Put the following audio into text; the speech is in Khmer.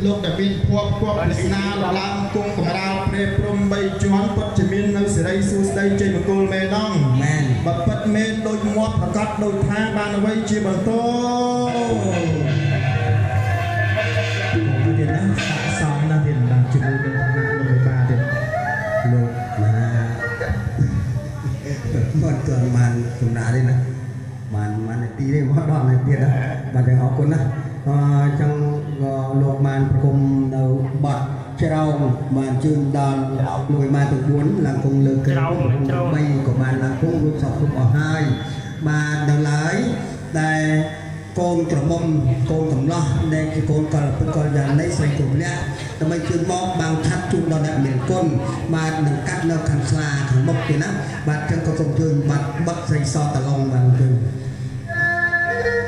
លោកដែលមានភ័ព្វពិស្នាឡើងគង់កម្រាលព្រៃព្រំ3ជាន់ពិតជាមាននៅសេរីសួស្តីជ័យមង្គលមេដងមែនបើពិតមែនដូចមាត់ប្រកាសដូចថាបានអ្វីជាបន្តទៀតណាសាកសមណាស់ទៀតដល់ជាមួយនឹងឋានៈលោកបាទៀតលោកមហាមិនទាន់បានចំណាទេណាបានទីទេមកដល់នេះទៀតណាបាទអរគុណណាចឹងលោកបានប្រគំនៅបាត់ច្រោងបានជើងដល់មួយម៉ែទាំង4ឡើងគង់លើកក្រោម3ក៏បានឡើងគង់រូបសពគ្រប់អស់ហើយបានដល់ឡើយតែកូនក្រមុំកូនកំឡោះដែលជាកូនកលពុទ្ធកលយ៉ាងនេះស្រីគុំលៈដើម្បីជឿនមកបានខាត់ជូនដល់អ្នកមានគុណបាននឹងកាត់នៅខាងស្លាខាងមុខទេណាបាទចឹងក៏សូមជឿនបាត់បិទស្រីសតឡងបានជឿនThank you.